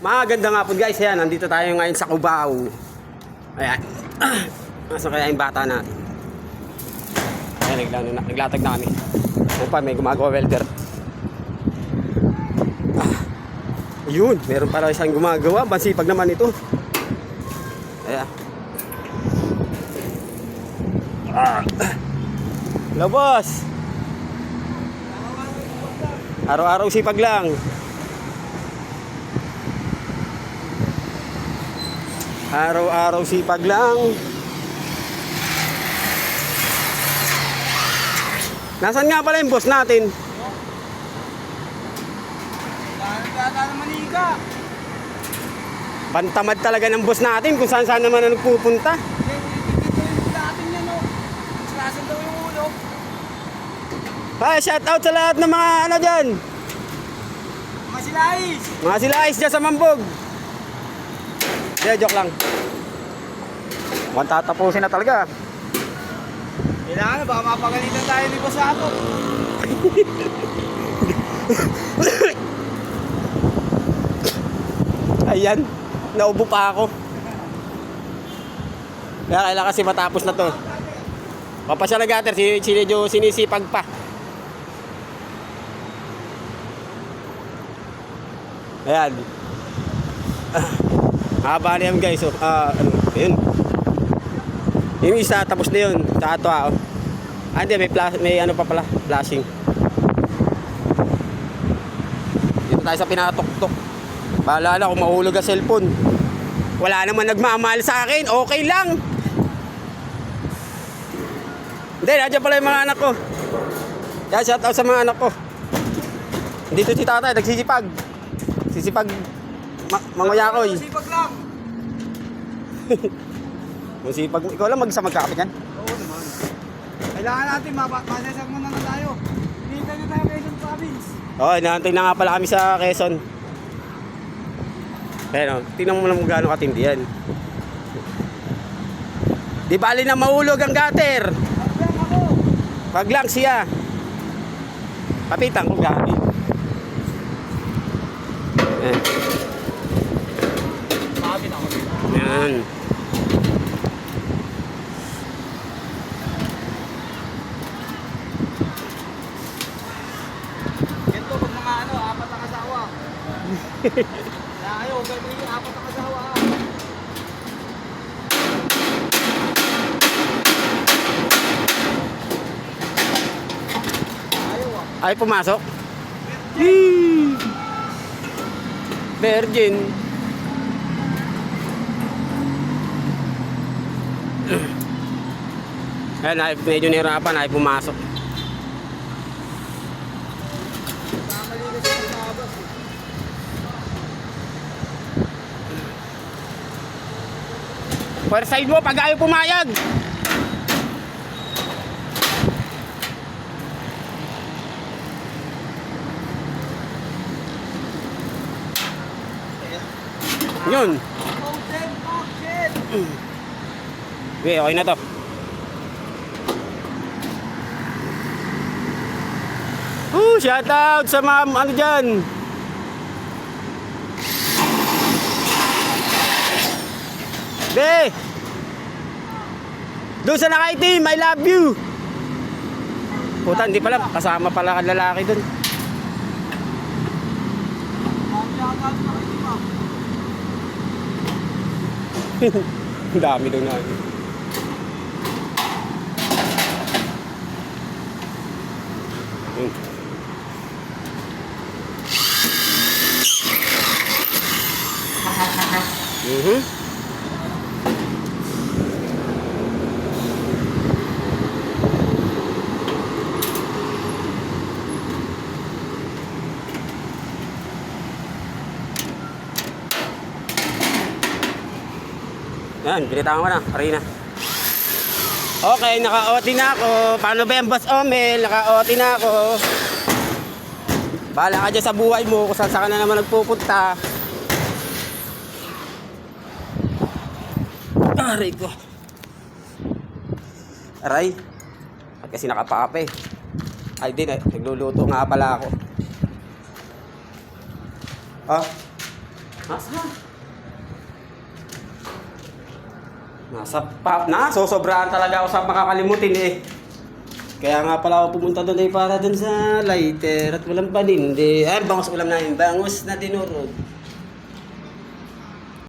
Maganda nga po guys, yan, nandito tayo ngayon sa Cubao. Ayan. Nasaan kaya yung bata natin? Ayan, naglatag na kami. Ano pa, may gumagawa welder. Ayun, meron para isang gumagawa. Bansipag naman ito. Ayan. Hello boss. Araw-araw sipag lang. Araw-araw sipag lang. Nasaan nga pala yung boss natin? Nagkata ng Manika. Bantamad talaga ng boss natin kung saan naman na nagpupunta. Dito yung dating yan, no? Sinasan daw yung ulo. Hi, shout out sa lahat ng mga ano dyan. Mga silais. Mga silais dyan sa Mambog. Joke lang. Mukhang tatapusin na talaga. Kailangan na, baka mapagalitan tayo ni Boss Ato. Ayan, naubo pa ako. Kaya kailangan kasi matapos na to. Papasya na gater, si Lejo sinisipag pa. Ayan. Haba na yan guys. So, ano, yun. Yung isa, tapos na yun. Sa ato ah. Hindi, may ano pa pala, flashing. Dito tayo sa pinatuktok. Bahala na kung mahulog ang cellphone. Wala naman nagmamahal sa akin. Okay lang. Hindi, nandiyan pala yung mga anak ko. Kaya shout out sa mga anak ko. Dito si tatay, nagsisipag. Sisipag manguyakoy. Sipag lang. Masipag, ikaw lang mag-isa magkakapit yan? Oo naman. Kailangan natin, masasag muna na tayo. Dito na tayo Quezon Province. Oo, inaantay na nga pala kami sa Quezon. Pero, tingnan mo lang kung gaano katindi yan. Di bali na mahulog ang gutter. Paglang ako. Wag lang siya. Papitan ko gabi. Eh. Bakit ako? Yan. Ganito pag mga ano, apat ang asawa. Kaya kayo, gagawin apat ang asawa. Ayaw ah. Ay, pumasok. Virgin. Ayan, ay, medyo nahirapan, ay pumasok. Kamali kasi sa abas eh. First side mo, pag ayaw pumayag. Yun. Open auction! Okay, okay na to. Shout out sa mga ano dyan. Be! Doon sa nakaitim, I love you! Puta, hindi pala. Kasama pala ang lalaki doon. Ang dami doon na. Yun. Yan, binitawan ko na, Karina. Okay, naka-OT na ako. Paano ba yung Boss Omel? Naka-OT na ako. Bahala ka dyan sa buhay mo kung saan ka na naman nagpupunta. Aray ko. Aray. At kasi nakapape. Ay din eh, nagluluto nga pala ako. Ah. Nasa? Nasa pop na. So, sobraan talaga ako sa makakalimutin eh. Kaya nga pala ako pumunta doon eh para doon sa lighter at walang panindi. Ay, bangus ulam namin. Bangus na dinurog.